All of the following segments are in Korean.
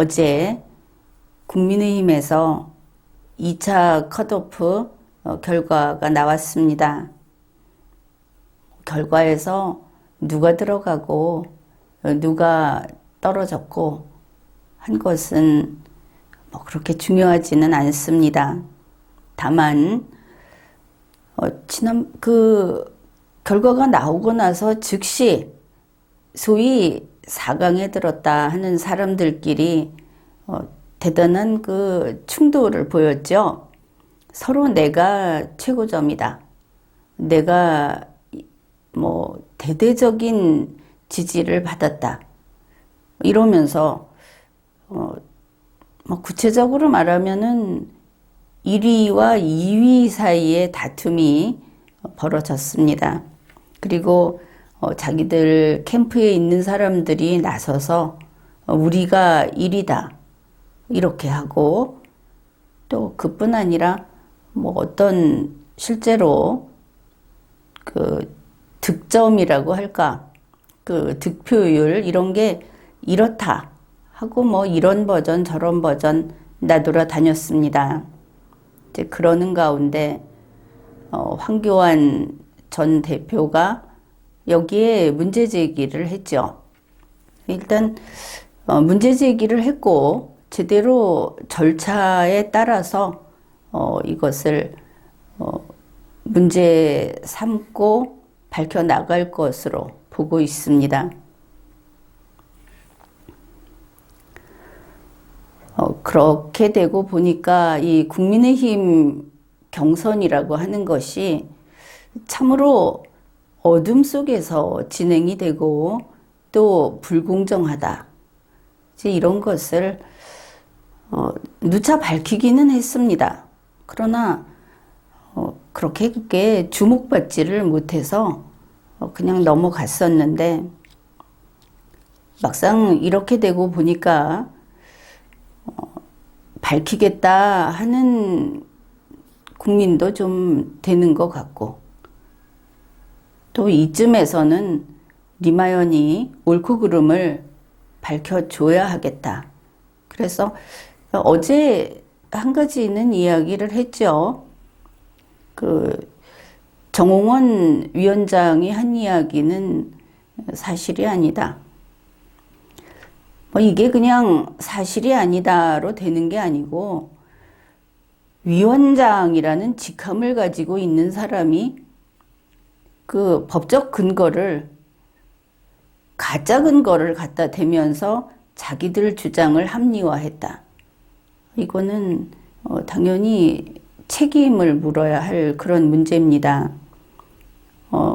어제 국민의힘에서 2차 컷오프 결과가 나왔습니다. 결과에서 누가 들어가고 누가 떨어졌고 한 것은 그렇게 중요하지는 않습니다. 다만 결과가 나오고 나서 즉시 소위 4강에 들었다 하는 사람들끼리 대단한 충돌을 보였죠. 서로 내가 최고점이다. 내가 대대적인 지지를 받았다. 이러면서 구체적으로 말하면은 1위와 2위 사이에 다툼이 벌어졌습니다. 그리고 자기들 캠프에 있는 사람들이 나서서 우리가 1위다 이렇게 하고, 또 그뿐 아니라 어떤 실제로 득점이라고 할까, 득표율 이런 게 이렇다 하고 이런 버전 저런 버전 나돌아다녔습니다. 이제 그러는 가운데 황교안 전 대표가 여기에 문제 제기를 했죠. 일단 문제 제기를 했고 제대로 절차에 따라서 이것을 문제 삼고 밝혀나갈 것으로 보고 있습니다. 그렇게 되고 보니까 이 국민의힘 경선이라고 하는 것이 참으로 어둠 속에서 진행이 되고 또 불공정하다. 이제 이런 것을 누차 밝히기는 했습니다. 그러나 그렇게 주목받지를 못해서 그냥 넘어갔었는데, 막상 이렇게 되고 보니까 밝히겠다 하는 국민도 좀 되는 것 같고, 또 이쯤에서는 리마연이 옳고 그름을 밝혀줘야 하겠다. 그래서 어제 한 가지는 이야기를 했죠. 정홍원 위원장이 한 이야기는 사실이 아니다. 이게 그냥 사실이 아니다로 되는 게 아니고, 위원장이라는 직함을 가지고 있는 사람이 법적 근거를, 가짜 근거를 갖다 대면서 자기들 주장을 합리화했다. 이거는 당연히 책임을 물어야 할 그런 문제입니다.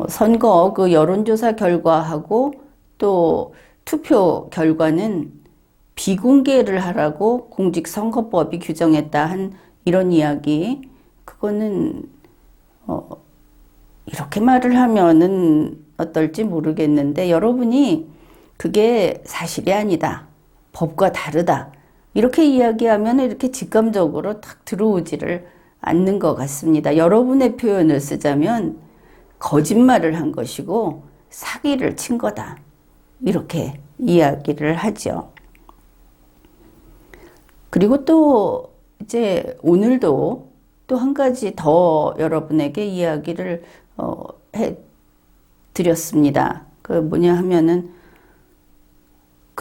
선거 여론조사 결과하고 또 투표 결과는 비공개를 하라고 공직선거법이 규정했다 한 이런 이야기, 그거는 이렇게 말을 하면은 어떨지 모르겠는데, 여러분이 그게 사실이 아니다, 법과 다르다 이렇게 이야기하면 이렇게 직감적으로 딱 들어오지를 않는 것 같습니다. 여러분의 표현을 쓰자면 거짓말을 한 것이고 사기를 친 거다, 이렇게 이야기를 하죠. 그리고 또 이제 오늘도 또 한 가지 더 여러분에게 이야기를 해 드렸습니다. 뭐냐 하면은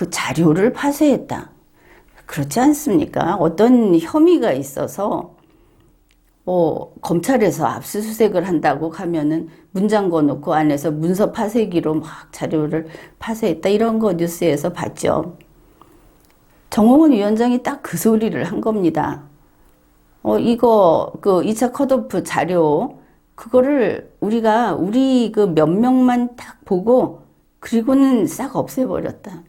자료를 파쇄했다. 그렇지 않습니까? 어떤 혐의가 있어서 검찰에서 압수수색을 한다고 하면은 문 잠궈 놓고 안에서 문서 파쇄기로 막 자료를 파쇄했다, 이런 거 뉴스에서 봤죠. 정홍원 위원장이 딱 그 소리를 한 겁니다. 이거 2차 컷오프 자료, 그거를 우리 몇 명만 딱 보고 그리고는 싹 없애버렸다.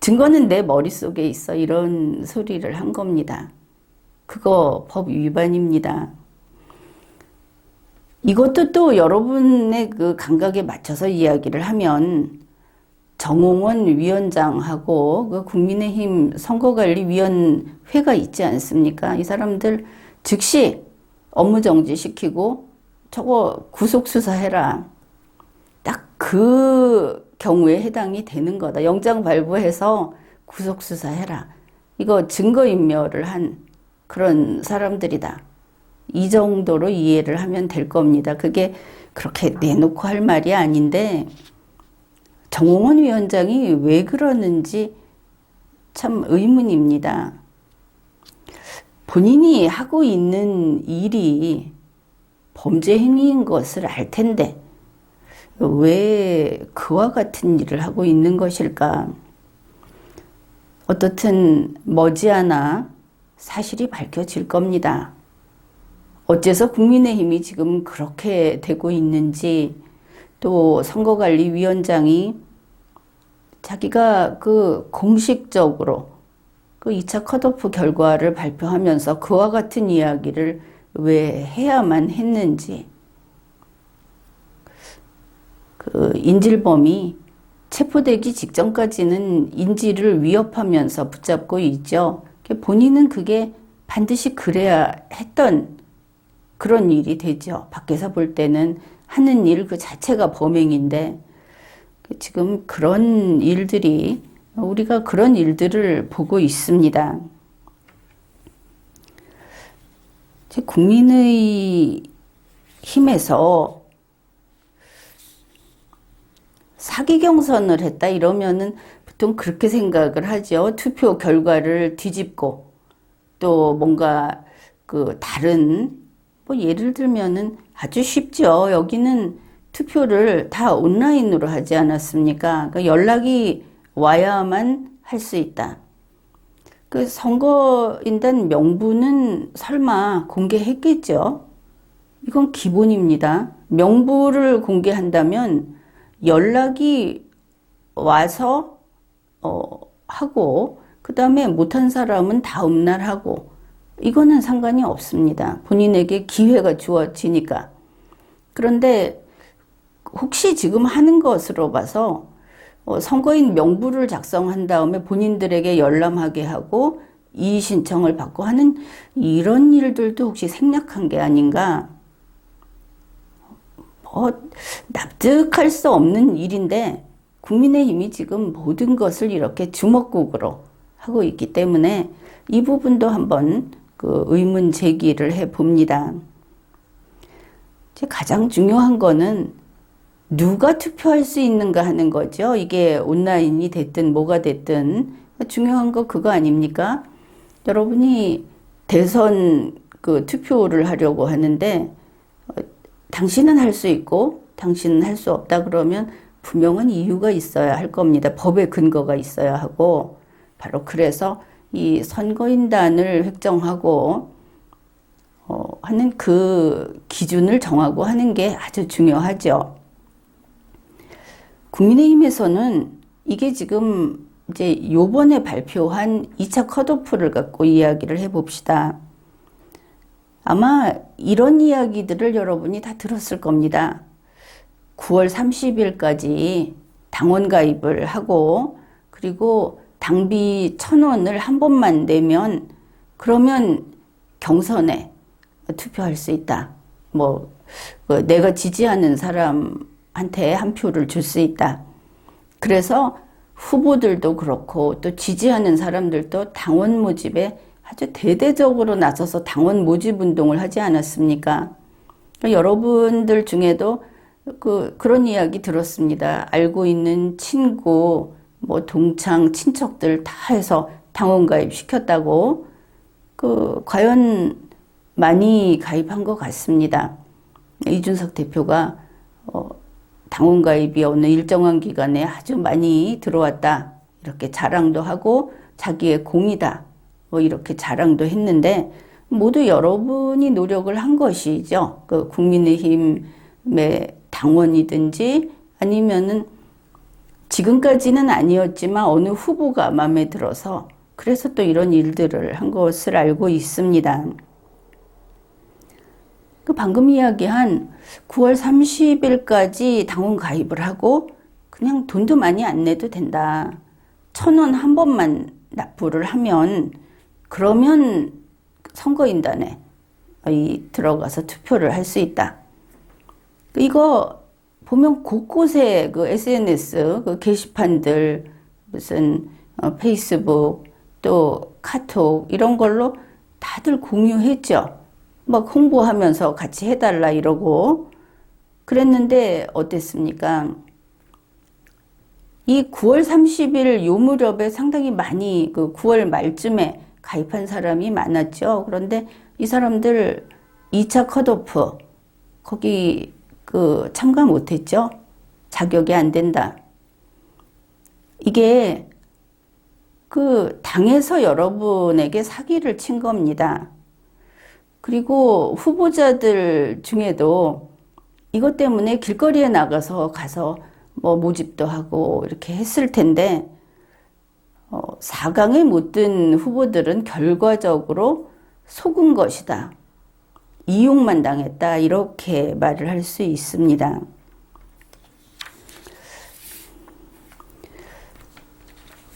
증거는 내 머릿속에 있어, 이런 소리를 한 겁니다. 그거 법 위반입니다. 이것도 또 여러분의 감각에 맞춰서 이야기를 하면, 정홍원 위원장하고 국민의힘 선거관리위원회가 있지 않습니까? 이 사람들 즉시 업무정지시키고 저거 구속수사해라. 딱 그 경우에 해당이 되는 거다. 영장 발부해서 구속수사해라. 이거 증거인멸을 한 그런 사람들이다. 이 정도로 이해를 하면 될 겁니다. 그게 그렇게 내놓고 할 말이 아닌데 정홍원 위원장이 왜 그러는지 참 의문입니다. 본인이 하고 있는 일이 범죄 행위인 것을 알 텐데 왜 그와 같은 일을 하고 있는 것일까? 어떻든 머지않아 사실이 밝혀질 겁니다. 어째서 국민의힘이 지금 그렇게 되고 있는지, 또 선거관리위원장이 자기가 그 공식적으로 그 2차 컷오프 결과를 발표하면서 그와 같은 이야기를 왜 해야만 했는지, 그 인질범이 체포되기 직전까지는 인질을 위협하면서 붙잡고 있죠. 본인은 그게 반드시 그래야 했던 그런 일이 되죠. 밖에서 볼 때는 하는 일 그 자체가 범행인데 지금 그런 일들이 우리가 그런 일들을 보고 있습니다. 국민의 힘에서 사기 경선을 했다 이러면은 보통 그렇게 생각을 하죠. 투표 결과를 뒤집고 또 뭔가 그 다른 뭐 예를 들면은 아주 쉽죠. 여기는 투표를 다 온라인으로 하지 않았습니까? 그러니까 연락이 와야만 할 수 있다. 그 선거인단 명부는 설마 공개했겠죠? 이건 기본입니다. 명부를 공개한다면 연락이 와서 하고 그 다음에 못한 사람은 다음날 하고 이거는 상관이 없습니다. 본인에게 기회가 주어지니까. 그런데 혹시 지금 하는 것으로 봐서 선거인 명부를 작성한 다음에 본인들에게 열람하게 하고 이의 신청을 받고 하는 이런 일들도 혹시 생략한 게 아닌가? 납득할 수 없는 일인데 국민의힘이 지금 모든 것을 이렇게 주먹국으로 하고 있기 때문에 이 부분도 한번 그 의문 제기를 해 봅니다. 가장 중요한 거는 누가 투표할 수 있는가 하는 거죠. 이게 온라인이 됐든 뭐가 됐든 중요한 거 그거 아닙니까? 여러분이 대선 그 투표를 하려고 하는데 당신은 할 수 있고 당신은 할 수 없다 그러면 분명한 이유가 있어야 할 겁니다. 법의 근거가 있어야 하고 바로 그래서 이 선거인단을 획정하고 하는 그 기준을 정하고 하는 게 아주 중요하죠. 국민의힘에서는 이게 지금 이제 요번에 발표한 2차 컷오프를 갖고 이야기를 해봅시다. 아마 이런 이야기들을 여러분이 다 들었을 겁니다. 9월 30일까지 당원 가입을 하고 그리고 당비 1,000원을 한 번만 내면 그러면 경선에 투표할 수 있다. 뭐 내가 지지하는 사람한테 한 표를 줄 수 있다. 그래서 후보들도 그렇고 또 지지하는 사람들도 당원 모집에 아주 대대적으로 나서서 당원 모집 운동을 하지 않았습니까? 그러니까 여러분들 중에도 그런 이야기 들었습니다. 알고 있는 친구, 뭐 동창, 친척들 다 해서 당원 가입 시켰다고. 과연 많이 가입한 것 같습니다. 이준석 대표가 당원 가입이 어느 일정한 기간에 아주 많이 들어왔다. 이렇게 자랑도 하고 자기의 공이다. 뭐 이렇게 자랑도 했는데 모두 여러분이 노력을 한 것이죠. 그 국민의힘의 당원이든지 아니면은 지금까지는 아니었지만 어느 후보가 마음에 들어서 그래서 또 이런 일들을 한 것을 알고 있습니다. 그 방금 이야기한 9월 30일까지 당원 가입을 하고 그냥 돈도 많이 안 내도 된다. 1,000원 한 번만 납부를 하면 그러면 선거인단에 들어가서 투표를 할 수 있다. 이거 보면 곳곳에 그 SNS 그 게시판들 무슨 페이스북 또 카톡 이런 걸로 다들 공유했죠. 막 홍보하면서 같이 해달라 이러고 그랬는데 어땠습니까? 이 9월 30일 요 무렵에 상당히 많이 그 9월 말쯤에 가입한 사람이 많았죠. 그런데 이 사람들 2차 컷오프 거기 그 참가 못했죠. 자격이 안 된다. 이게 그 당에서 여러분에게 사기를 친 겁니다. 그리고 후보자들 중에도 이것 때문에 길거리에 가서 뭐 모집도 하고 이렇게 했을 텐데 4강에 못 든 후보들은 결과적으로 속은 것이다. 이용만 당했다. 이렇게 말을 할 수 있습니다.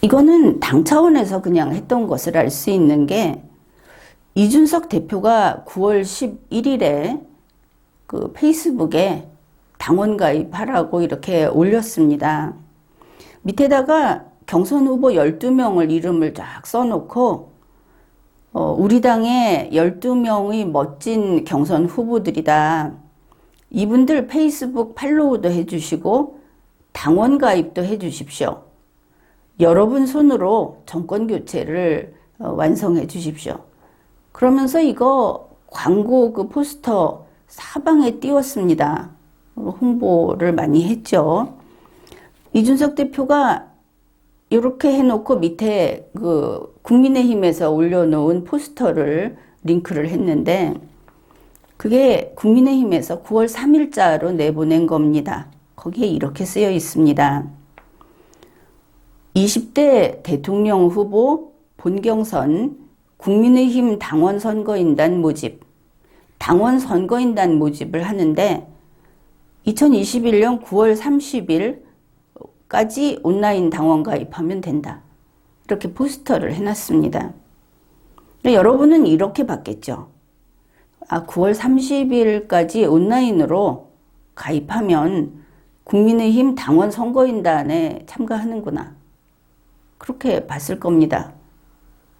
이거는 당 차원에서 그냥 했던 것을 알 수 있는 게 이준석 대표가 9월 11일에 그 페이스북에 당원 가입하라고 이렇게 올렸습니다. 밑에다가 경선 후보 12명을 이름을 쫙 써놓고 우리 당의 12명의 멋진 경선 후보들이다. 이분들 페이스북 팔로우도 해주시고 당원 가입도 해주십시오. 여러분 손으로 정권 교체를 완성해 주십시오. 그러면서 이거 광고 그 포스터 사방에 띄웠습니다. 홍보를 많이 했죠. 이준석 대표가 이렇게 해놓고 밑에 그 국민의힘에서 올려놓은 포스터를 링크를 했는데 그게 국민의힘에서 9월 3일자로 내보낸 겁니다. 거기에 이렇게 쓰여 있습니다. 20대 대통령 후보 본경선 국민의힘 당원 선거인단 모집, 당원 선거인단 모집을 하는데 2021년 9월 30일까지 온라인 당원 가입하면 된다. 이렇게 포스터를 해놨습니다. 여러분은 이렇게 봤겠죠. 9월 30일까지 온라인으로 가입하면 국민의힘 당원 선거인단에 참가하는구나. 그렇게 봤을 겁니다.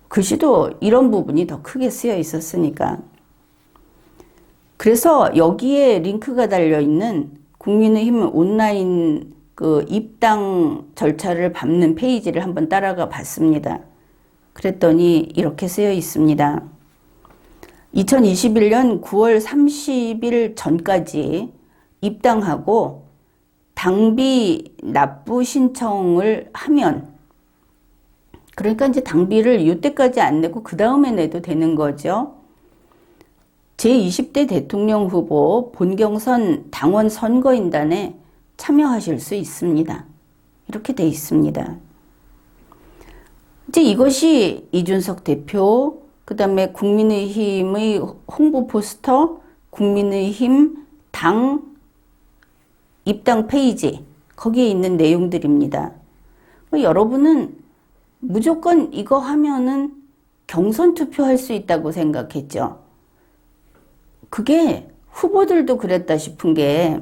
글씨도 이런 부분이 더 크게 쓰여 있었으니까. 그래서 여기에 링크가 달려있는 국민의힘 온라인 그 입당 절차를 밟는 페이지를 한번 따라가 봤습니다. 그랬더니 이렇게 쓰여 있습니다. 2021년 9월 30일 전까지 입당하고 당비 납부 신청을 하면 그러니까 이제 당비를 이때까지 안 내고 그 다음에 내도 되는 거죠. 제20대 대통령 후보 본경선 당원 선거인단에 참여하실 수 있습니다. 이렇게 돼 있습니다. 이제 이것이 이준석 대표, 그 다음에 국민의힘의 홍보 포스터, 국민의힘 당 입당 페이지, 거기에 있는 내용들입니다. 여러분은 무조건 이거 하면은 경선 투표할 수 있다고 생각했죠. 그게 후보들도 그랬다 싶은 게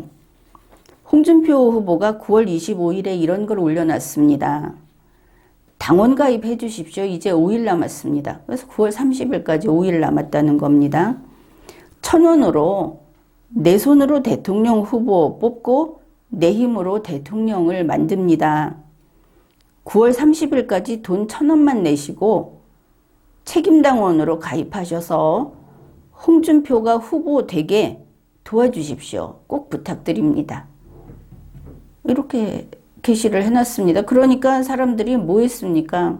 홍준표 후보가 9월 25일에 이런 걸 올려놨습니다. 당원 가입해 주십시오. 이제 5일 남았습니다. 그래서 9월 30일까지 5일 남았다는 겁니다. 1,000원으로 내 손으로 대통령 후보 뽑고 내 힘으로 대통령을 만듭니다. 9월 30일까지 돈 1,000원만 내시고 책임당원으로 가입하셔서 홍준표가 후보 되게 도와주십시오. 꼭 부탁드립니다. 이렇게 게시를 해놨습니다. 그러니까 사람들이 뭐 했습니까?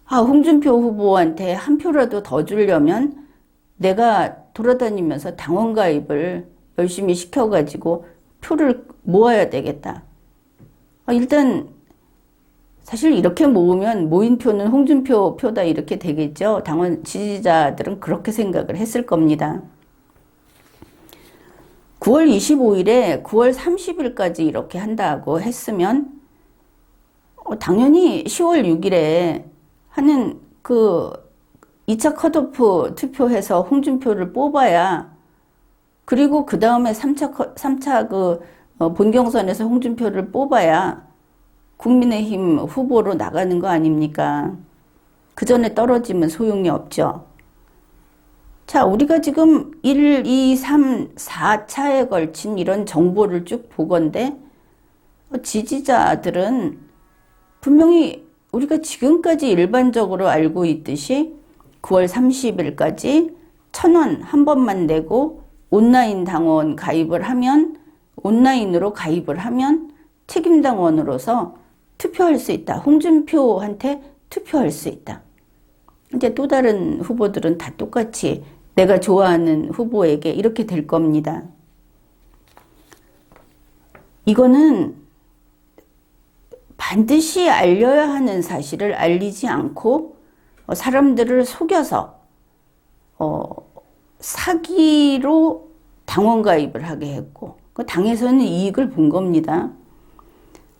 홍준표 후보한테 한 표라도 더 주려면 내가 돌아다니면서 당원 가입을 열심히 시켜가지고 표를 모아야 되겠다. 일단 사실 이렇게 모으면 모인 표는 홍준표 표다 이렇게 되겠죠. 당원 지지자들은 그렇게 생각을 했을 겁니다. 9월 25일에 9월 30일까지 이렇게 한다고 했으면 당연히 10월 6일에 하는 그 2차 컷오프 투표해서 홍준표를 뽑아야 그리고 그 다음에 3차 그 본경선에서 홍준표를 뽑아야 국민의힘 후보로 나가는 거 아닙니까? 그 전에 떨어지면 소용이 없죠. 자, 우리가 지금 1, 2, 3, 4차에 걸친 이런 정보를 쭉 보건대 지지자들은 분명히 우리가 지금까지 일반적으로 알고 있듯이 9월 30일까지 1,000원 한 번만 내고 온라인 당원 가입을 하면, 온라인으로 가입을 하면 책임당원으로서 투표할 수 있다. 홍준표한테 투표할 수 있다. 이제 또 다른 후보들은 다 똑같이 내가 좋아하는 후보에게 이렇게 될 겁니다. 이거는 반드시 알려야 하는 사실을 알리지 않고 사람들을 속여서 사기로 당원 가입을 하게 했고, 그 당에서는 이익을 본 겁니다.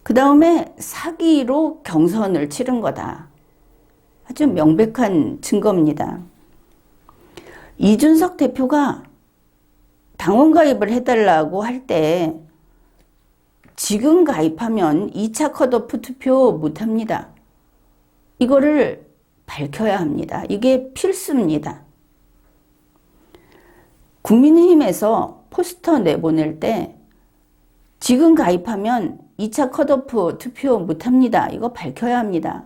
그 다음에 사기로 경선을 치른 거다. 아주 명백한 증거입니다. 이준석 대표가 당원 가입을 해달라고 할 때 지금 가입하면 2차 컷오프 투표 못합니다. 이거를 밝혀야 합니다. 이게 필수입니다. 국민의힘에서 포스터 내보낼 때 지금 가입하면 2차 컷오프 투표 못합니다. 이거 밝혀야 합니다.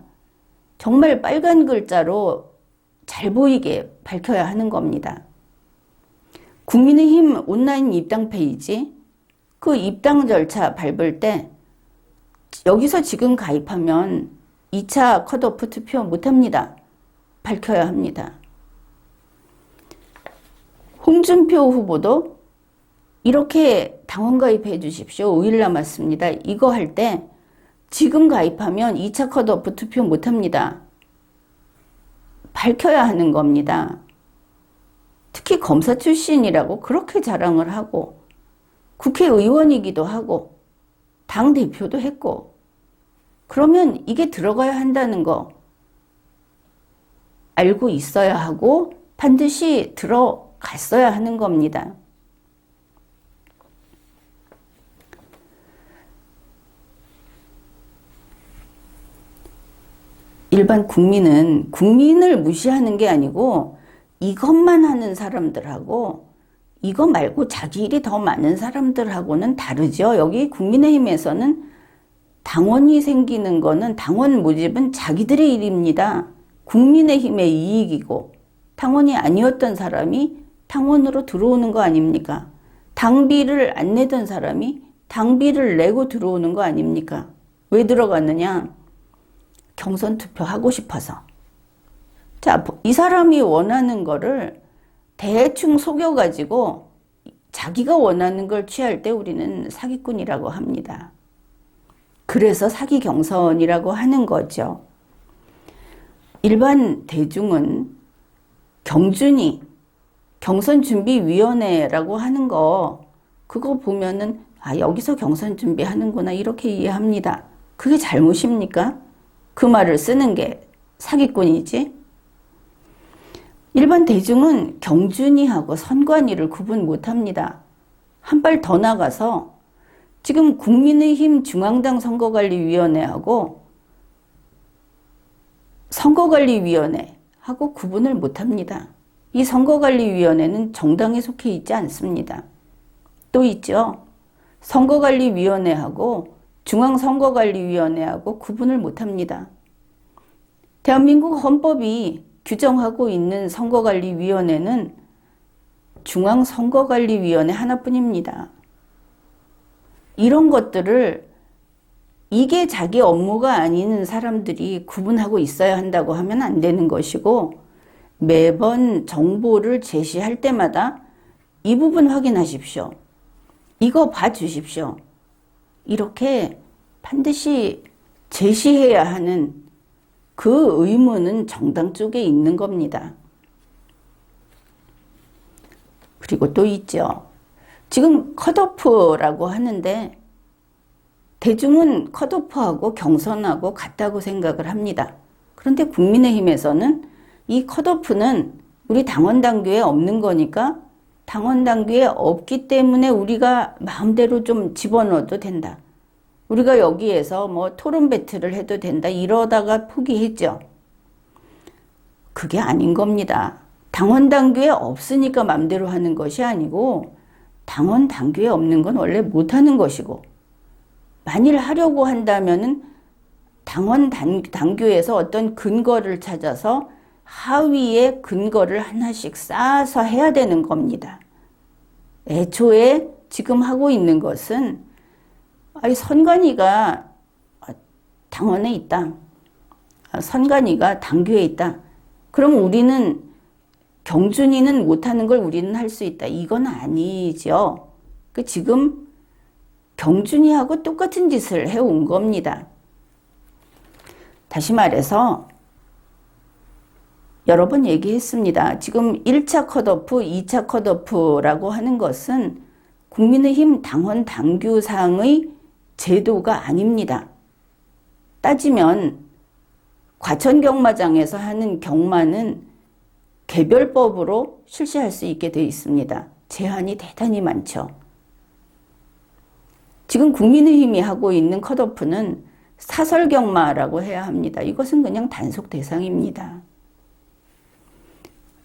정말 빨간 글자로 잘 보이게 밝혀야 하는 겁니다. 국민의힘 온라인 입당 페이지, 그 입당 절차 밟을 때 여기서 지금 가입하면 2차 컷오프 투표 못합니다. 밝혀야 합니다. 홍준표 후보도 이렇게 당원 가입해 주십시오. 5일 남았습니다. 이거 할 때 지금 가입하면 2차 컷오프 투표 못합니다. 밝혀야 하는 겁니다. 특히 검사 출신이라고 그렇게 자랑을 하고 국회의원이기도 하고 당대표도 했고, 그러면 이게 들어가야 한다는 거 알고 있어야 하고 반드시 들어갔어야 하는 겁니다. 일반 국민은 국민을 무시하는 게 아니고 이것만 하는 사람들하고 이거 말고 자기 일이 더 많은 사람들하고는 다르죠. 여기 국민의힘에서는 당원이 생기는 거는, 당원 모집은 자기들의 일입니다. 국민의힘의 이익이고, 당원이 아니었던 사람이 당원으로 들어오는 거 아닙니까? 당비를 안 내던 사람이 당비를 내고 들어오는 거 아닙니까? 왜 들어갔느냐? 경선 투표하고 싶어서. 자, 이 사람이 원하는 거를 대충 속여가지고 자기가 원하는 걸 취할 때 우리는 사기꾼이라고 합니다. 그래서 사기 경선이라고 하는 거죠. 일반 대중은 경준위, 경선준비위원회라고 하는 거, 그거 보면은 여기서 경선 준비하는구나 이렇게 이해합니다. 그게 잘못입니까? 그 말을 쓰는 게 사기꾼이지. 일반 대중은 경준위하고 선관위를 구분 못합니다. 한 발 더 나가서 지금 국민의힘 중앙당 선거관리위원회하고 선거관리위원회하고 구분을 못합니다. 이 선거관리위원회는 정당에 속해 있지 않습니다. 또 있죠. 선거관리위원회하고 중앙선거관리위원회하고 구분을 못합니다. 대한민국 헌법이 규정하고 있는 선거관리위원회는 중앙선거관리위원회 하나뿐입니다. 이런 것들을 이게 자기 업무가 아닌 사람들이 구분하고 있어야 한다고 하면 안 되는 것이고, 매번 정보를 제시할 때마다 이 부분 확인하십시오. 이거 봐주십시오. 이렇게 반드시 제시해야 하는 그 의무는 정당 쪽에 있는 겁니다. 그리고 또 있죠. 지금 컷오프라고 하는데 대중은 컷오프하고 경선하고 같다고 생각을 합니다. 그런데 국민의힘에서는 이 컷오프는 우리 당원 당규에 없는 거니까 당원 당규에 없기 때문에 우리가 마음대로 좀 집어넣어도 된다. 우리가 여기에서 뭐 토론 배틀을 해도 된다. 이러다가 포기했죠. 그게 아닌 겁니다. 당원 당규에 없으니까 맘대로 하는 것이 아니고 당원 당규에 없는 건 원래 못하는 것이고 만일 하려고 한다면은 당원 당규에서 어떤 근거를 찾아서 하위에 근거를 하나씩 쌓아서 해야 되는 겁니다. 애초에 지금 하고 있는 것은 선관위가 당원에 있다. 선관위가 당규에 있다. 그럼 우리는 경준이는 못하는 걸 우리는 할 수 있다. 이건 아니죠. 지금 경준이하고 똑같은 짓을 해온 겁니다. 다시 말해서 여러 번 얘기했습니다. 지금 1차 컷오프, 2차 컷오프라고 하는 것은 국민의힘 당원 당규상의 제도가 아닙니다. 따지면 과천경마장에서 하는 경마는 개별법으로 실시할 수 있게 되어 있습니다. 제한이 대단히 많죠. 지금 국민의힘이 하고 있는 컷오프는 사설경마라고 해야 합니다. 이것은 그냥 단속 대상입니다.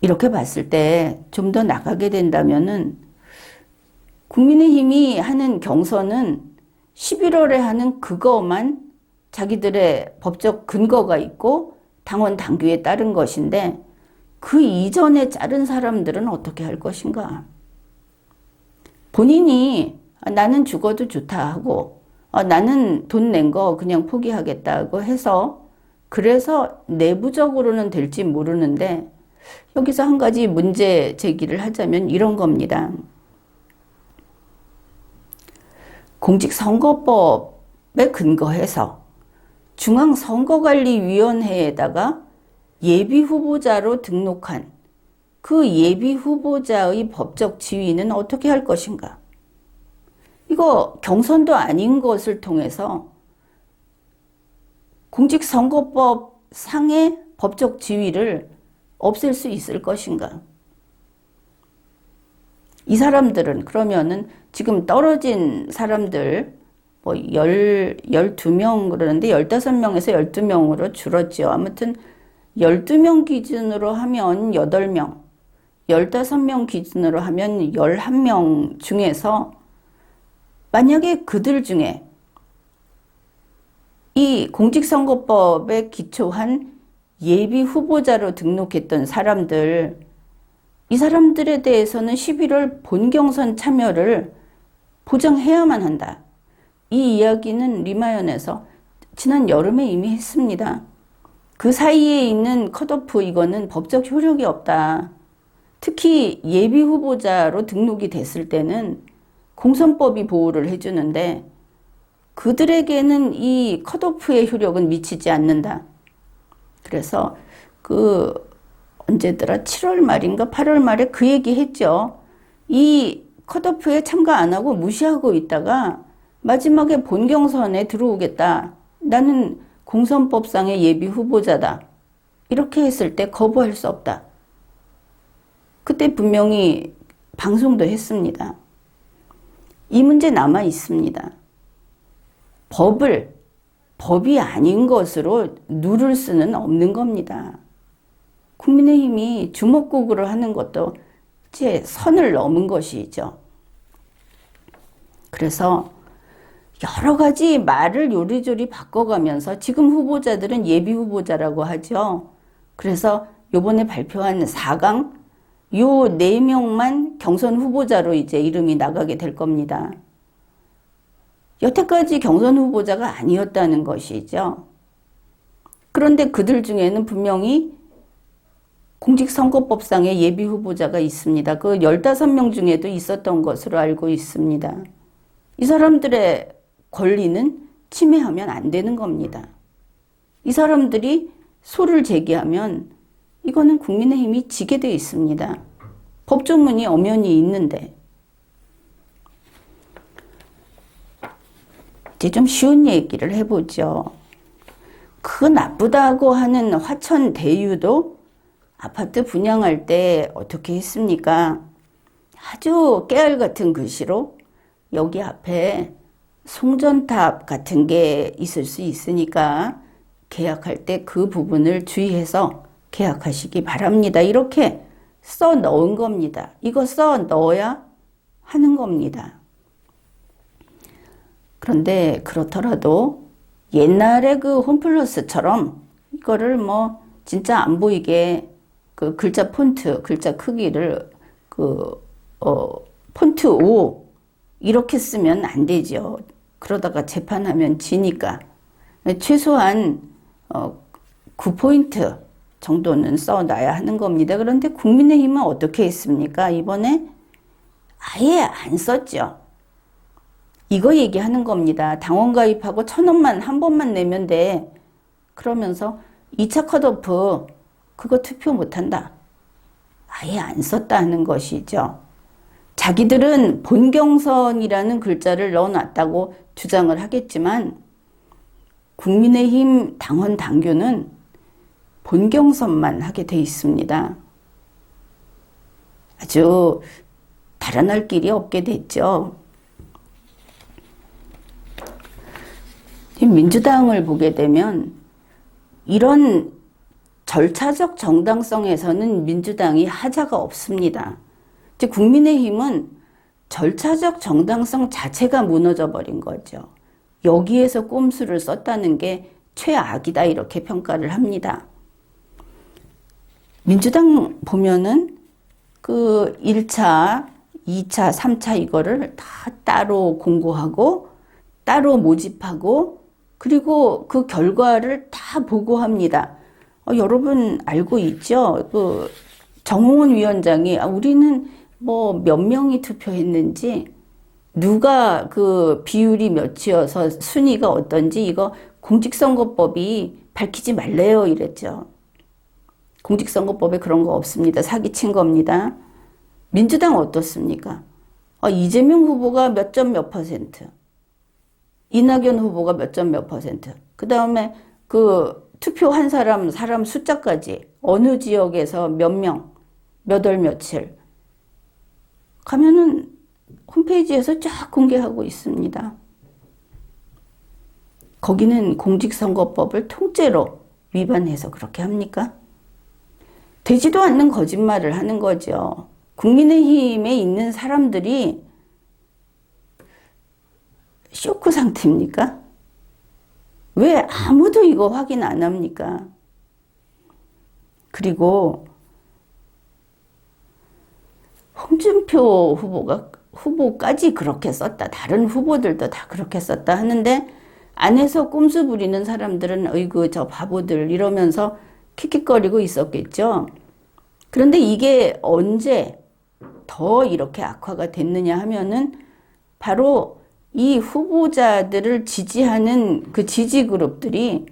이렇게 봤을 때 좀 더 나가게 된다면은 국민의힘이 하는 경선은 11월에 하는 그거만 자기들의 법적 근거가 있고 당원 당규에 따른 것인데 그 이전에 자른 사람들은 어떻게 할 것인가? 본인이 나는 죽어도 좋다 하고 나는 돈 낸 거 그냥 포기하겠다고 해서 그래서 내부적으로는 될지 모르는데 여기서 한 가지 문제 제기를 하자면 이런 겁니다. 공직선거법에 근거해서 중앙선거관리위원회에다가 예비후보자로 등록한 그 예비후보자의 법적 지위는 어떻게 할 것인가? 이거 경선도 아닌 것을 통해서 공직선거법 상의 법적 지위를 없앨 수 있을 것인가? 이 사람들은 그러면은 지금 떨어진 사람들 12명 그러는데 15명에서 12명으로 줄었죠. 아무튼 12명 기준으로 하면 8명, 15명 기준으로 하면 11명 중에서 만약에 그들 중에 이 공직선거법에 기초한 예비 후보자로 등록했던 사람들, 이 사람들에 대해서는 11월 본경선 참여를 보장해야만 한다. 이 이야기는 리마연에서 지난 여름에 이미 했습니다. 그 사이에 있는 컷오프 이거는 법적 효력이 없다. 특히 예비 후보자로 등록이 됐을 때는 공선법이 보호를 해주는데 그들에게는 이 컷오프의 효력은 미치지 않는다. 그래서 언제더라 7월 말인가 8월 말에 그 얘기 했죠. 이 컷오프에 참가 안 하고 무시하고 있다가 마지막에 본경선에 들어오겠다. 나는 공선법상의 예비 후보자다. 이렇게 했을 때 거부할 수 없다. 그때 분명히 방송도 했습니다. 이 문제 남아 있습니다. 법이 아닌 것으로 누를 수는 없는 겁니다. 국민의힘이 주먹구구를 하는 것도 이제 선을 넘은 것이죠. 그래서 여러 가지 말을 요리조리 바꿔가면서 지금 후보자들은 예비 후보자라고 하죠. 그래서 요번에 발표한 4강 요 4명만 경선 후보자로 이제 이름이 나가게 될 겁니다. 여태까지 경선 후보자가 아니었다는 것이죠. 그런데 그들 중에는 분명히 공직선거법상의 예비 후보자가 있습니다. 그 15명 중에도 있었던 것으로 알고 있습니다. 이 사람들의 권리는 침해하면 안 되는 겁니다. 이 사람들이 소를 제기하면 이거는 국민의힘이 지게 되어 있습니다. 법조문이 엄연히 있는데. 이제 좀 쉬운 얘기를 해보죠. 그 나쁘다고 하는 화천 대유도 아파트 분양할 때 어떻게 했습니까? 아주 깨알 같은 글씨로 여기 앞에 송전탑 같은 게 있을 수 있으니까 계약할 때 그 부분을 주의해서 계약하시기 바랍니다. 이렇게 써 넣은 겁니다. 이거 써 넣어야 하는 겁니다. 그런데 그렇더라도 옛날에 그 홈플러스처럼 이거를 뭐 진짜 안 보이게 그 글자 폰트, 글자 크기를 폰트 5 이렇게 쓰면 안 되죠. 그러다가 재판하면 지니까 최소한 9포인트 정도는 써놔야 하는 겁니다. 그런데 국민의힘은 어떻게 했습니까? 이번에 아예 안 썼죠. 이거 얘기하는 겁니다. 당원 가입하고 1,000원만 한 번만 내면 돼. 그러면서 2차 컷오프 그거 투표 못한다. 아예 안 썼다 하는 것이죠. 자기들은 본경선이라는 글자를 넣어놨다고 주장을 하겠지만 국민의힘 당원 당규는 본경선만 하게 돼 있습니다. 아주 달아날 길이 없게 됐죠. 민주당을 보게 되면 이런 절차적 정당성에서는 민주당이 하자가 없습니다. 국민의힘은 절차적 정당성 자체가 무너져 버린 거죠. 여기에서 꼼수를 썼다는 게 최악이다 이렇게 평가를 합니다. 민주당 보면은 그 1차, 2차, 3차 이거를 다 따로 공고하고 따로 모집하고 그리고 그 결과를 다 보고합니다. 여러분 알고 있죠? 그 정홍원 위원장이 우리는 뭐 몇 명이 투표했는지 누가 그 비율이 몇이어서 순위가 어떤지 이거 공직선거법이 밝히지 말래요 이랬죠. 공직선거법에 그런 거 없습니다. 사기친 겁니다. 민주당 어떻습니까? 이재명 후보가 몇 점 몇 퍼센트, 이낙연 후보가 몇 점 몇 퍼센트, 그 다음에 그 투표한 사람 숫자까지 어느 지역에서 몇 명, 몇 월 며칠 가면은 홈페이지에서 쫙 공개하고 있습니다. 거기는 공직선거법을 통째로 위반해서 그렇게 합니까? 되지도 않는 거짓말을 하는 거죠. 국민의힘에 있는 사람들이 쇼크 상태입니까? 왜 아무도 이거 확인 안 합니까? 그리고 홍준표 후보까지 그렇게 썼다. 다른 후보들도 다 그렇게 썼다 하는데 안에서 꼼수 부리는 사람들은 어이구 저 바보들 이러면서 킥킥거리고 있었겠죠. 그런데 이게 언제 더 이렇게 악화가 됐느냐 하면은 바로 이 후보자들을 지지하는 그 지지 그룹들이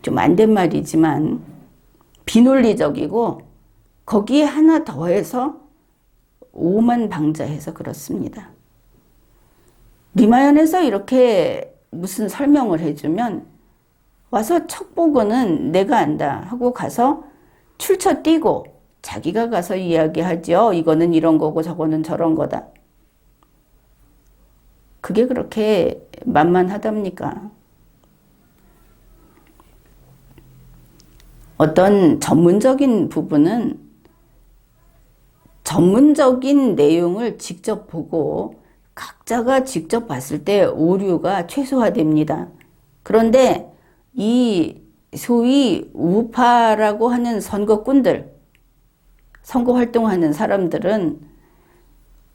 좀 안 된 말이지만 비논리적이고 거기에 하나 더해서 오만방자해서 그렇습니다. 리마연에서 이렇게 무슨 설명을 해주면 와서 척 보고는 내가 안다 하고 가서 출처 띄고 자기가 가서 이야기하죠. 이거는 이런 거고 저거는 저런 거다. 그게 그렇게 만만하답니까? 어떤 전문적인 부분은 전문적인 내용을 직접 보고 각자가 직접 봤을 때 오류가 최소화됩니다. 그런데 이 소위 우파라고 하는 선거꾼들, 선거 활동하는 사람들은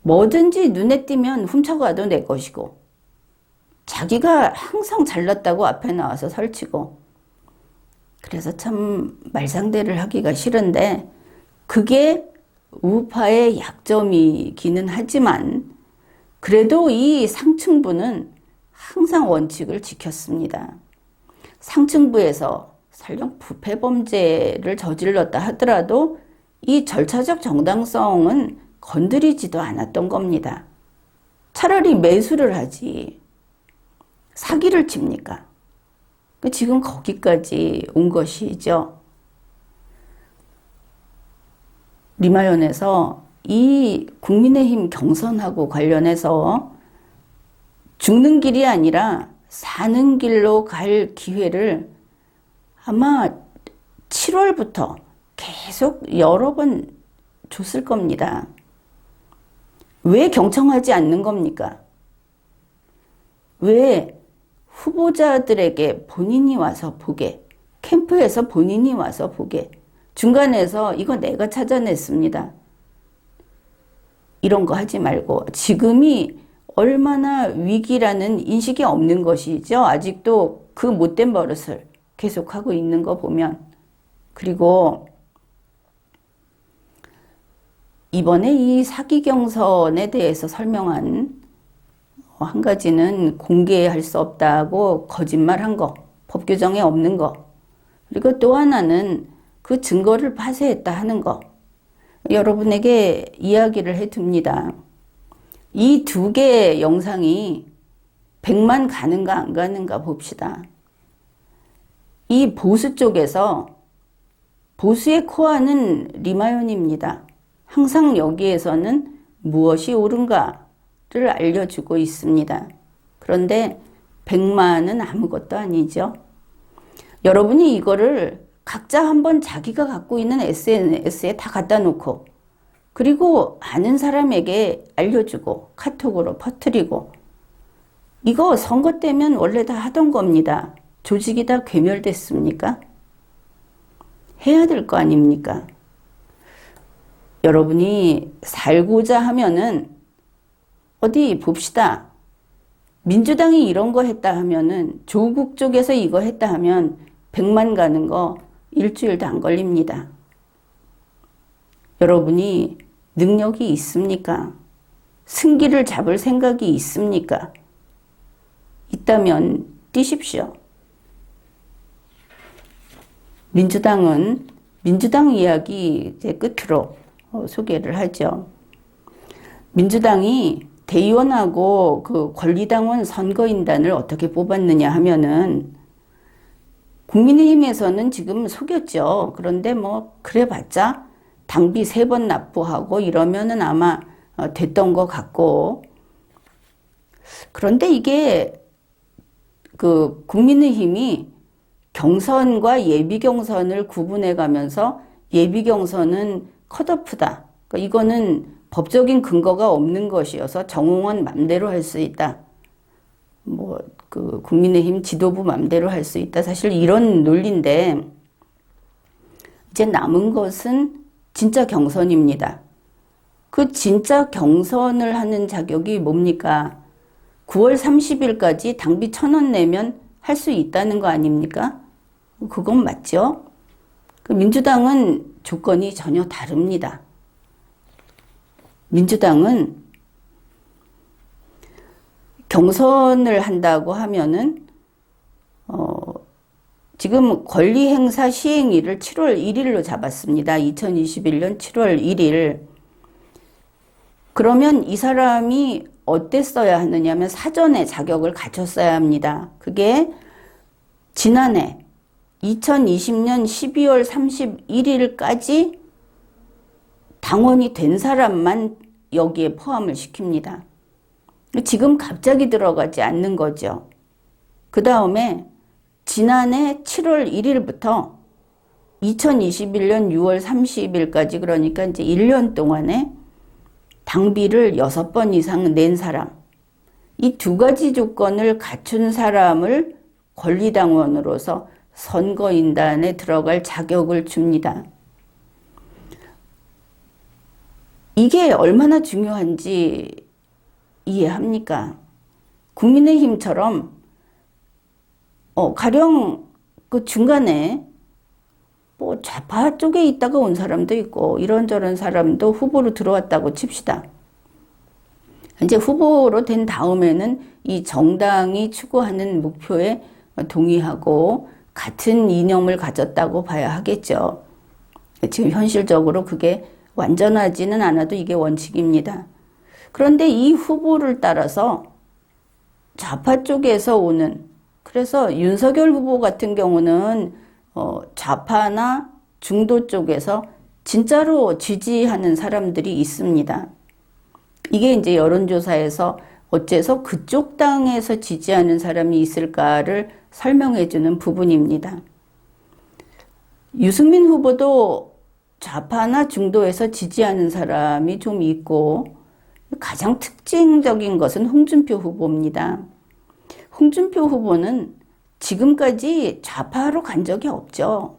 뭐든지 눈에 띄면 훔쳐가도 내 것이고 자기가 항상 잘났다고 앞에 나와서 설치고 그래서 참 말상대를 하기가 싫은데 그게 우파의 약점이기는 하지만 그래도 이 상층부는 항상 원칙을 지켰습니다. 상층부에서 설령 부패 범죄를 저질렀다 하더라도 이 절차적 정당성은 건드리지도 않았던 겁니다. 차라리 매수를 하지 사기를 칩니까? 지금 거기까지 온 것이죠. 리마연에서 이 국민의힘 경선하고 관련해서 죽는 길이 아니라 사는 길로 갈 기회를 아마 7월부터 계속 여러 번 줬을 겁니다. 왜 경청하지 않는 겁니까? 왜 후보자들에게 본인이 와서 보게, 캠프에서 본인이 와서 보게, 중간에서 이거 내가 찾아냈습니다. 이런 거 하지 말고 지금이 얼마나 위기라는 인식이 없는 것이죠. 아직도 그 못된 버릇을 계속하고 있는 거 보면. 그리고 이번에 이 사기 경선에 대해서 설명한 한 가지는 공개할 수 없다고 거짓말한 거, 법 규정에 없는 거. 그리고 또 하나는 그 증거를 파쇄했다 하는 거. 여러분에게 이야기를 해둡니다. 이 두 개의 영상이 100만 가는가 안 가는가 봅시다. 이 보수 쪽에서 보수의 코어는 리마연입니다. 항상 여기에서는 무엇이 옳은가를 알려주고 있습니다. 그런데 100만은 아무것도 아니죠. 여러분이 이거를 각자 한번 자기가 갖고 있는 SNS에 다 갖다 놓고 그리고 아는 사람에게 알려주고 카톡으로 퍼뜨리고 이거 선거 때면 원래 다 하던 겁니다. 조직이 다 괴멸됐습니까? 해야 될 거 아닙니까? 여러분이 살고자 하면은 어디 봅시다. 민주당이 이런 거 했다 하면은 조국 쪽에서 이거 했다 하면 100만 가는 거 일주일도 안 걸립니다. 여러분이 능력이 있습니까? 승기를 잡을 생각이 있습니까? 있다면 뛰십시오. 민주당은 민주당 이야기 이제 끝으로 소개를 하죠. 민주당이 대의원하고 그 권리당원 선거인단을 어떻게 뽑았느냐 하면은 국민의힘에서는 지금 속였죠. 그런데 뭐 그래봤자 당비 3번 납부하고 이러면은 아마 됐던 것 같고 그런데 이게 그 국민의힘이 경선과 예비 경선을 구분해 가면서 예비 경선은 컷오프다. 그러니까 이거는 법적인 근거가 없는 것이어서 정홍원 맘대로 할 수 있다. 뭐 그 국민의힘 지도부 맘대로 할 수 있다. 사실 이런 논리인데 이제 남은 것은 진짜 경선입니다. 그 진짜 경선을 하는 자격이 뭡니까? 9월 30일까지 당비 1,000원 내면 할 수 있다는 거 아닙니까? 그건 맞죠? 민주당은 조건이 전혀 다릅니다. 민주당은 경선을 한다고 하면은 지금 권리행사 시행일을 7월 1일로 잡았습니다. 2021년 7월 1일. 그러면 이 사람이 어땠어야 하느냐면 사전에 자격을 갖췄어야 합니다. 그게 지난해 2020년 12월 31일까지 당원이 된 사람만 여기에 포함을 시킵니다. 지금 갑자기 들어가지 않는 거죠. 그 다음에 지난해 7월 1일부터 2021년 6월 30일까지 그러니까 이제 1년 동안에 당비를 6번 이상 낸 사람, 이 두 가지 조건을 갖춘 사람을 권리당원으로서 선거인단에 들어갈 자격을 줍니다. 이게 얼마나 중요한지 이해합니까? 국민의힘처럼 가령 그 중간에 뭐 좌파 쪽에 있다가 온 사람도 있고 이런저런 사람도 후보로 들어왔다고 칩시다. 이제 후보로 된 다음에는 이 정당이 추구하는 목표에 동의하고 같은 이념을 가졌다고 봐야 하겠죠. 지금 현실적으로 그게 완전하지는 않아도 이게 원칙입니다. 그런데 이 후보를 따라서 좌파 쪽에서 오는, 그래서 윤석열 후보 같은 경우는 좌파나 중도 쪽에서 진짜로 지지하는 사람들이 있습니다. 이게 이제 여론조사에서 어째서 그쪽 당에서 지지하는 사람이 있을까를 설명해 주는 부분입니다. 유승민 후보도 좌파나 중도에서 지지하는 사람이 좀 있고 가장 특징적인 것은 홍준표 후보입니다. 홍준표 후보는 지금까지 좌파로 간 적이 없죠.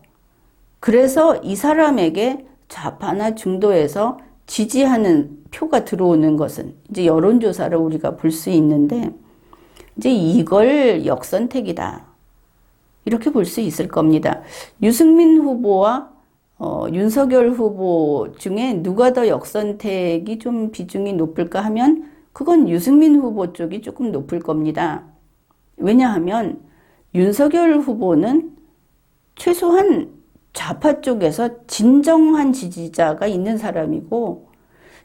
그래서 이 사람에게 좌파나 중도에서 지지하는 표가 들어오는 것은 이제 여론조사를 우리가 볼 수 있는데 이제 이걸 역선택이다. 이렇게 볼 수 있을 겁니다. 유승민 후보와 윤석열 후보 중에 누가 더 역선택이 좀 비중이 높을까 하면 그건 유승민 후보 쪽이 조금 높을 겁니다. 왜냐하면 윤석열 후보는 최소한 좌파 쪽에서 진정한 지지자가 있는 사람이고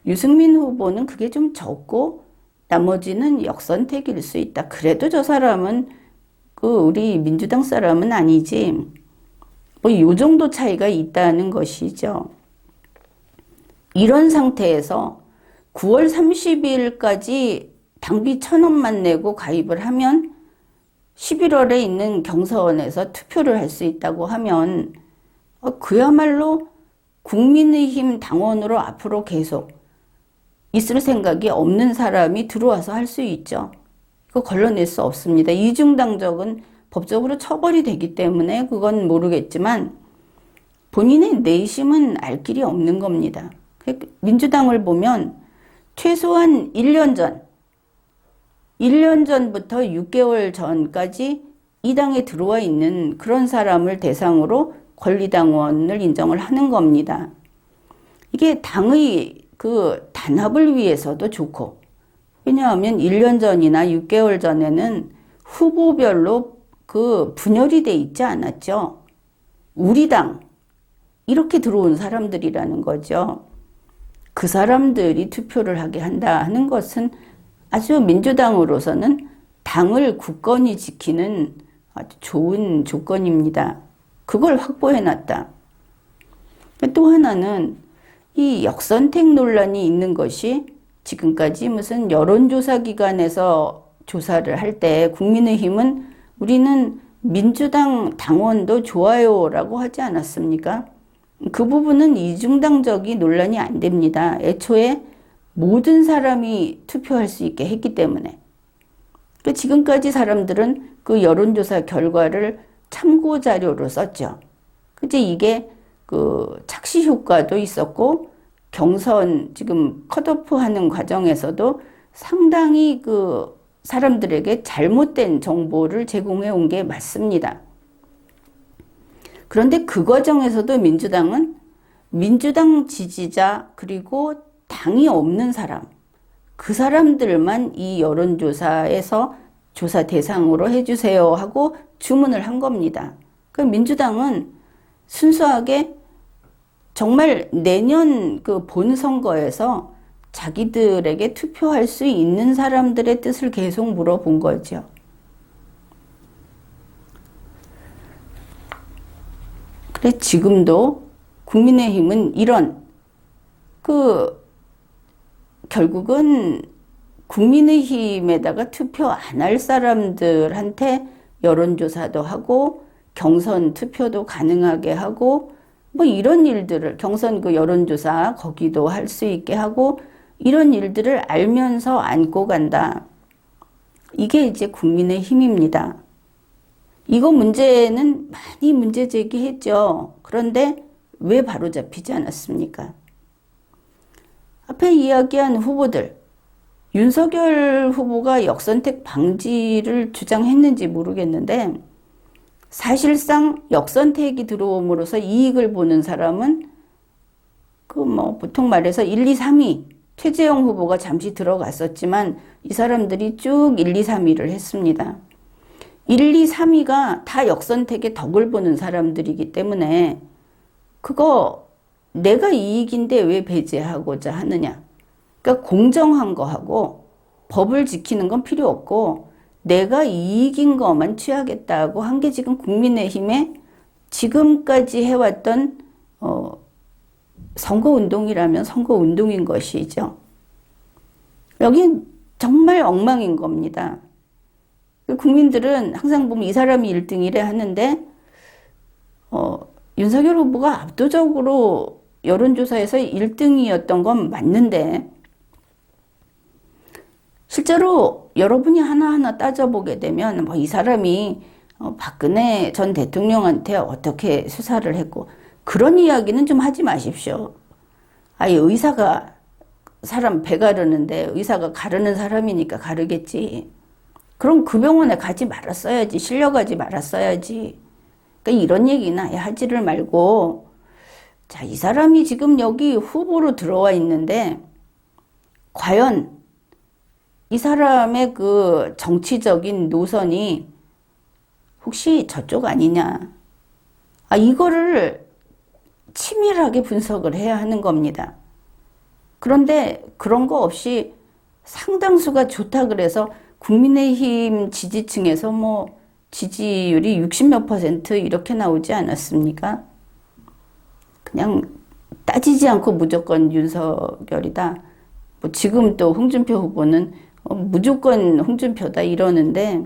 유승민 후보는 그게 좀 적고 나머지는 역선택일 수 있다. 그래도 저 사람은 우리 민주당 사람은 아니지. 뭐 이 정도 차이가 있다는 것이죠. 이런 상태에서 9월 30일까지 당비 1,000원만 내고 가입을 하면 11월에 있는 경선에서 투표를 할 수 있다고 하면 그야말로 국민의힘 당원으로 앞으로 계속 있을 생각이 없는 사람이 들어와서 할 수 있죠. 그거 걸러낼 수 없습니다. 이중당적은 법적으로 처벌이 되기 때문에 그건 모르겠지만 본인의 내심은 알 길이 없는 겁니다. 민주당을 보면 최소한 1년 전부터 6개월 전까지 이 당에 들어와 있는 그런 사람을 대상으로 권리당원을 인정을 하는 겁니다. 이게 당의 그 단합을 위해서도 좋고, 왜냐하면 1년 전이나 6개월 전에는 후보별로 그 분열이 돼 있지 않았죠. 우리 당 이렇게 들어온 사람들이라는 거죠. 그 사람들이 투표를 하게 한다 하는 것은 아주 민주당으로서는 당을 굳건히 지키는 아주 좋은 조건입니다. 그걸 확보해놨다. 또 하나는 이 역선택 논란이 있는 것이 지금까지 무슨 여론조사 기관에서 조사를 할 때 국민의힘은 우리는 민주당 당원도 좋아요라고 하지 않았습니까? 그 부분은 이중당적이 논란이 안 됩니다. 애초에 모든 사람이 투표할 수 있게 했기 때문에. 지금까지 사람들은 그 여론조사 결과를 참고 자료로 썼죠. 그치, 이게 그 착시 효과도 있었고, 경선 지금 컷오프 하는 과정에서도 상당히 그 사람들에게 잘못된 정보를 제공해 온 게 맞습니다. 그런데 그 과정에서도 민주당은 민주당 지지자 그리고 당이 없는 사람, 그 사람들만 이 여론조사에서 조사 대상으로 해주세요 하고 주문을 한 겁니다. 그 민주당은 순수하게 정말 내년 그 본선거에서 자기들에게 투표할 수 있는 사람들의 뜻을 계속 물어본 거죠. 그래 지금도 국민의힘은 이런 결국은 국민의힘에다가 투표 안 할 사람들한테 여론조사도 하고 경선 투표도 가능하게 하고 뭐 이런 일들을 경선 그 여론조사 거기도 할 수 있게 하고 이런 일들을 알면서 안고 간다. 이게 이제 국민의힘입니다. 이거 문제는 많이 문제 제기했죠. 그런데 왜 바로잡히지 않았습니까? 앞에 이야기한 후보들, 윤석열 후보가 역선택 방지를 주장했는지 모르겠는데 사실상 역선택이 들어옴으로써 이익을 보는 사람은 보통 말해서 1, 2, 3위 최재형 후보가 잠시 들어갔었지만 이 사람들이 쭉 1, 2, 3위를 했습니다. 1, 2, 3위가 다 역선택의 덕을 보는 사람들이기 때문에 그거 내가 이익인데 왜 배제하고자 하느냐. 그러니까 공정한 거 하고 법을 지키는 건 필요 없고 내가 이익인 것만 취하겠다고 한 게 지금 국민의힘의 지금까지 해왔던 선거운동이라면 선거운동인 것이죠. 여긴 정말 엉망인 겁니다. 국민들은 항상 보면 이 사람이 1등이래 하는데 윤석열 후보가 압도적으로 여론조사에서 1등이었던 건 맞는데 실제로 여러분이 하나하나 따져보게 되면 뭐 이 사람이 박근혜 전 대통령한테 어떻게 수사를 했고 그런 이야기는 좀 하지 마십시오. 아예 의사가 사람 배 가르는데 의사가 가르는 사람이니까 가르겠지. 그럼 그 병원에 가지 말았어야지. 실려가지 말았어야지. 그러니까 이런 얘기는 아예 하지를 말고 자, 이 사람이 지금 여기 후보로 들어와 있는데 과연 이 사람의 그 정치적인 노선이 혹시 저쪽 아니냐. 이거를 치밀하게 분석을 해야 하는 겁니다. 그런데 그런 거 없이 상당수가 좋다 그래서 국민의힘 지지층에서 뭐 지지율이 60몇 % 이렇게 나오지 않았습니까? 그냥 따지지 않고 무조건 윤석열이다. 뭐 지금 또 홍준표 후보는 무조건 홍준표다 이러는데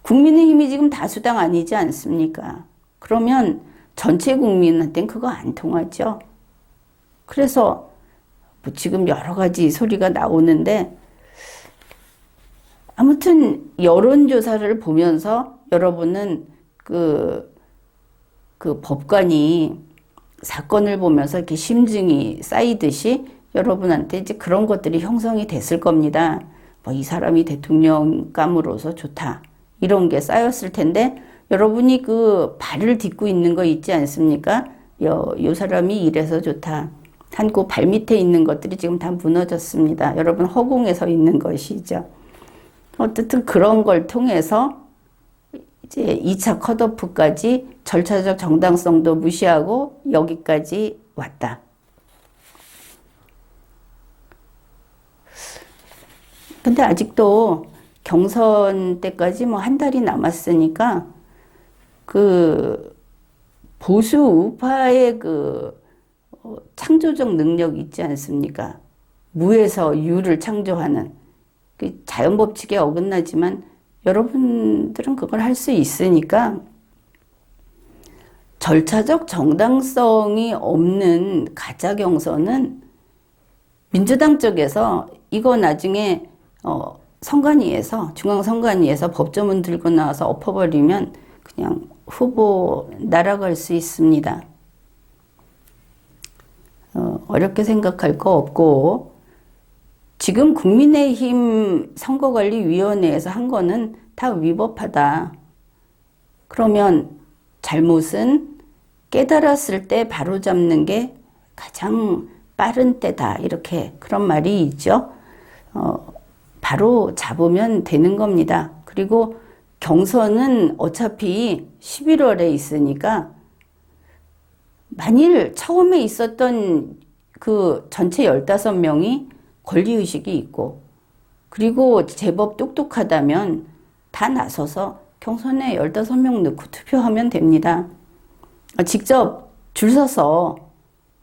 국민의힘이 지금 다수당 아니지 않습니까? 그러면 전체 국민한테는 그거 안 통하죠. 그래서 뭐 지금 여러 가지 소리가 나오는데 아무튼 여론조사를 보면서 여러분은 그 법관이 사건을 보면서 이렇게 심증이 쌓이듯이 여러분한테 이제 그런 것들이 형성이 됐을 겁니다. 뭐 이 사람이 대통령감으로서 좋다. 이런 게 쌓였을 텐데 여러분이 그 발을 딛고 있는 거 있지 않습니까? 요 사람이 이래서 좋다. 한국 발 밑에 있는 것들이 지금 다 무너졌습니다. 여러분 허공에 서 있는 것이죠. 어쨌든 그런 걸 통해서 이제 2차 컷오프까지 절차적 정당성도 무시하고 여기까지 왔다. 근데 아직도 경선 때까지 뭐 한 달이 남았으니까 그 보수 우파의 그 창조적 능력이 있지 않습니까? 무에서 유를 창조하는 그 자연 법칙에 어긋나지만 여러분들은 그걸 할 수 있으니까 절차적 정당성이 없는 가짜 경선은 민주당 쪽에서 이거 나중에 선관위에서 중앙선관위에서 법조문 들고 나와서 엎어버리면 그냥 후보 날아갈 수 있습니다. 어렵게 생각할 거 없고 지금 국민의힘 선거관리위원회에서 한 거는 다 위법하다. 그러면 잘못은 깨달았을 때 바로잡는 게 가장 빠른 때다. 이렇게 그런 말이 있죠. 바로 잡으면 되는 겁니다. 그리고 경선은 어차피 11월에 있으니까 만일 처음에 있었던 그 전체 15명이 권리의식이 있고 그리고 제법 똑똑하다면 다 나서서 경선에 15명 넣고 투표하면 됩니다. 직접 줄 서서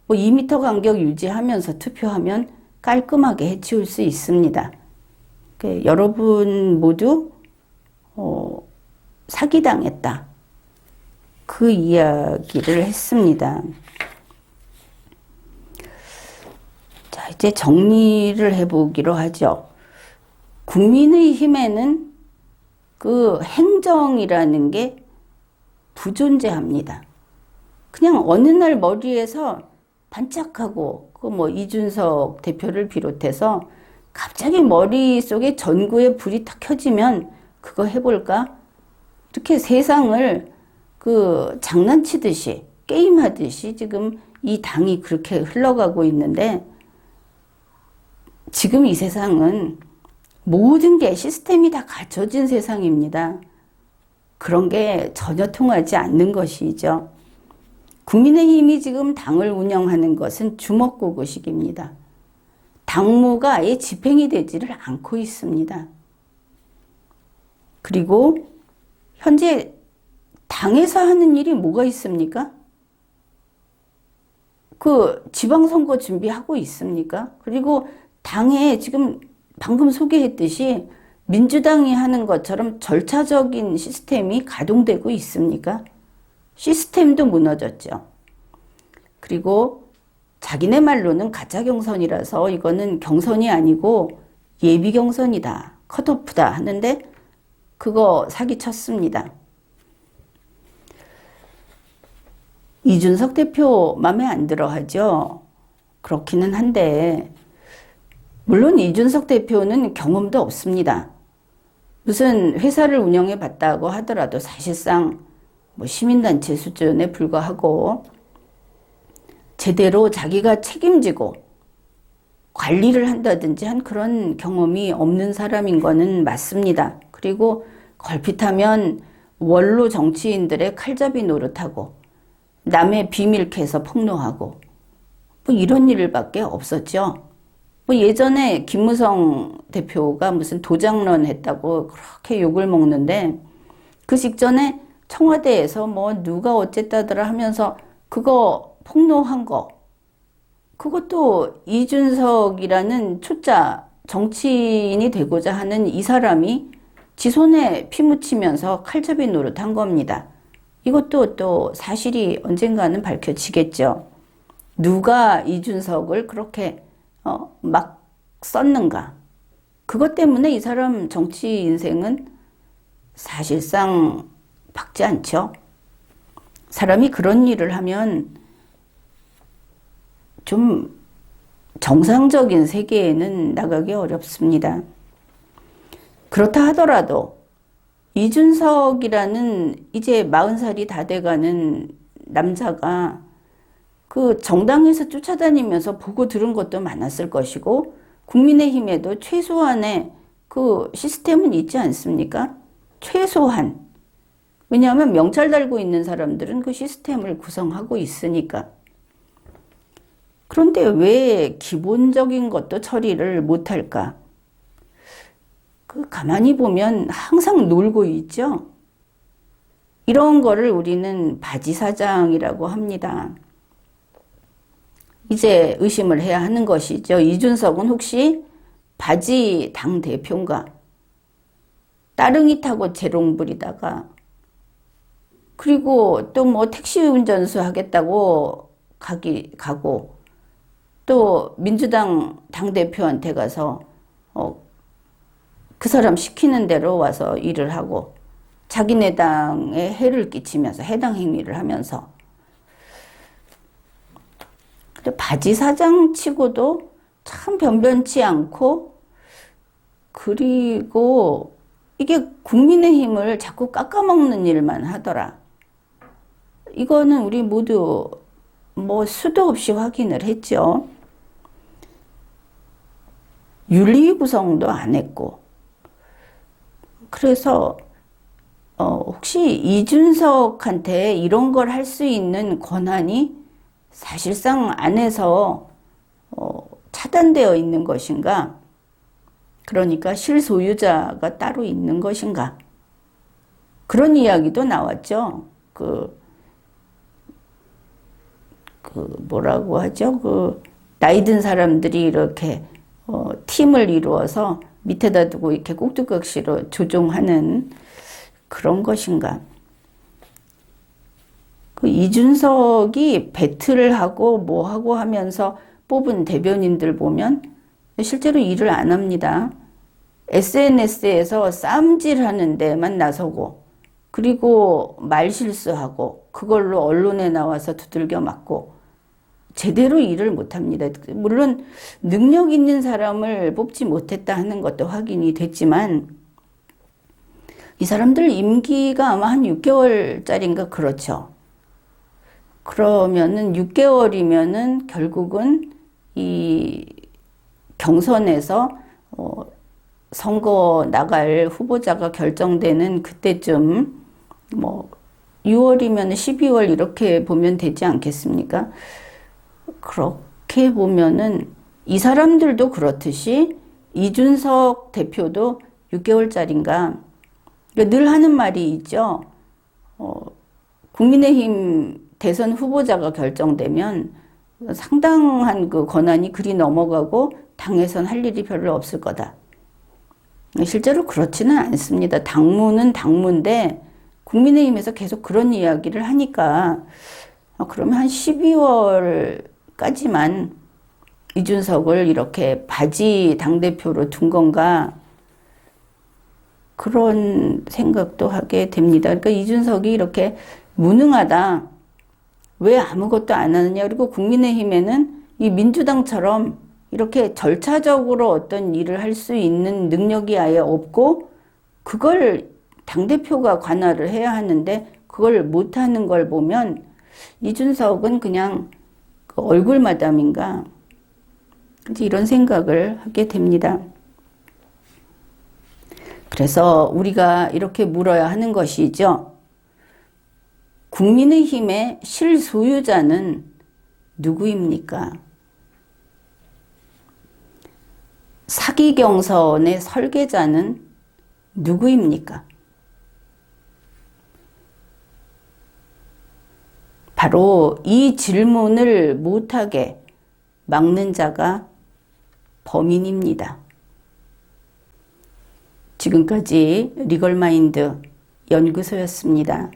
뭐 2m 간격 유지하면서 투표하면 깔끔하게 해치울 수 있습니다. 여러분 모두 사기당했다. 그 이야기를 했습니다. 자, 이제 정리를 해보기로 하죠. 국민의힘에는 그 행정이라는 게 부존재합니다. 그냥 어느 날 머리에서 반짝하고 그 뭐 이준석 대표를 비롯해서 갑자기 머릿속에 전구에 불이 탁 켜지면 그거 해볼까? 이렇게 세상을 그 장난치듯이 게임하듯이 지금 이 당이 그렇게 흘러가고 있는데 지금 이 세상은 모든 게 시스템이 다 갖춰진 세상입니다. 그런 게 전혀 통하지 않는 것이죠. 국민의힘이 지금 당을 운영하는 것은 주먹구구식입니다. 당무가 아예 집행이 되지를 않고 있습니다. 그리고 현재 당에서 하는 일이 뭐가 있습니까? 그 지방선거 준비하고 있습니까? 그리고 당에 지금 방금 소개했듯이 민주당이 하는 것처럼 절차적인 시스템이 가동되고 있습니까? 시스템도 무너졌죠. 그리고 자기네 말로는 가짜 경선이라서 이거는 경선이 아니고 예비 경선이다, 컷오프다 하는데 그거 사기쳤습니다. 이준석 대표 맘에 안 들어 하죠. 그렇기는 한데 물론 이준석 대표는 경험도 없습니다. 무슨 회사를 운영해 봤다고 하더라도 사실상 뭐 시민단체 수준에 불과하고 제대로 자기가 책임지고 관리를 한다든지 한 그런 경험이 없는 사람인 거는 맞습니다. 그리고 걸핏하면 원로 정치인들의 칼잡이 노릇하고 남의 비밀 캐서 폭로하고 뭐 이런 일밖에 없었죠. 뭐 예전에 김무성 대표가 무슨 도장론 했다고 그렇게 욕을 먹는데 그 직전에 청와대에서 뭐 누가 어쨌다더라 하면서 그거 폭로한 거 그것도 이준석이라는 초짜 정치인이 되고자 하는 이 사람이 지 손에 피 묻히면서 칼잡이 노릇한 겁니다. 이것도 또 사실이 언젠가는 밝혀지겠죠. 누가 이준석을 그렇게 막 썼는가. 그것 때문에 이 사람 정치 인생은 사실상 밝지 않죠. 사람이 그런 일을 하면 좀 정상적인 세계에는 나가기 어렵습니다. 그렇다 하더라도 이준석이라는 이제 40살이 다 돼가는 남자가 그 정당에서 쫓아다니면서 보고 들은 것도 많았을 것이고 국민의힘에도 최소한의 그 시스템은 있지 않습니까? 최소한. 왜냐하면 명찰 달고 있는 사람들은 그 시스템을 구성하고 있으니까. 그런데 왜 기본적인 것도 처리를 못할까? 그 가만히 보면 항상 놀고 있죠. 이런 거를 우리는 바지사장이라고 합니다. 이제 의심을 해야 하는 것이죠. 이준석은 혹시 바지 당대표인가? 따릉이 타고 재롱 부리다가 그리고 또 뭐 택시 운전수 하겠다고 가고 또 민주당 당대표한테 가서 그 사람 시키는 대로 와서 일을 하고 자기네 당에 해를 끼치면서 해당 행위를 하면서 바지 사장 치고도 참 변변치 않고 그리고 이게 국민의힘을 자꾸 깎아먹는 일만 하더라. 이거는 우리 모두 뭐 수도 없이 확인을 했죠. 윤리 구성도 안 했고 그래서 혹시 이준석한테 이런 걸 할 수 있는 권한이 사실상 안에서 차단되어 있는 것인가? 그러니까 실소유자가 따로 있는 것인가? 그런 이야기도 나왔죠. 뭐라고 하죠? 나이 든 사람들이 이렇게 팀을 이루어서 밑에다 두고 이렇게 꼭두각시로 조종하는 그런 것인가? 이준석이 배틀을 하고 뭐 하고 하면서 뽑은 대변인들 보면 실제로 일을 안 합니다. SNS에서 쌈질하는 데만 나서고 그리고 말실수하고 그걸로 언론에 나와서 두들겨 맞고 제대로 일을 못합니다. 물론 능력 있는 사람을 뽑지 못했다 하는 것도 확인이 됐지만 이 사람들 임기가 아마 한 6개월짜리인가 그렇죠. 그러면은 6개월이면은 결국은 이 경선에서 선거 나갈 후보자가 결정되는 그때쯤 뭐 6월이면 12월 이렇게 보면 되지 않겠습니까? 그렇게 보면은 이 사람들도 그렇듯이 이준석 대표도 6개월짜리인가 늘 하는 말이 있죠. 국민의힘 대선 후보자가 결정되면 상당한 그 권한이 그리 넘어가고 당에선 할 일이 별로 없을 거다. 실제로 그렇지는 않습니다. 당무는 당무인데 국민의힘에서 계속 그런 이야기를 하니까 그러면 한 12월까지만 이준석을 이렇게 바지 당대표로 둔 건가 그런 생각도 하게 됩니다. 그러니까 이준석이 이렇게 무능하다. 왜 아무것도 안 하느냐. 그리고 국민의힘에는 이 민주당처럼 이렇게 절차적으로 어떤 일을 할 수 있는 능력이 아예 없고 그걸 당대표가 관할을 해야 하는데 그걸 못하는 걸 보면 이준석은 그냥 얼굴 마담인가 이런 생각을 하게 됩니다. 그래서 우리가 이렇게 물어야 하는 것이죠. 국민의힘의 실소유자는 누구입니까? 사기 경선의 설계자는 누구입니까? 바로 이 질문을 못하게 막는 자가 범인입니다. 지금까지 리걸마인드 연구소였습니다.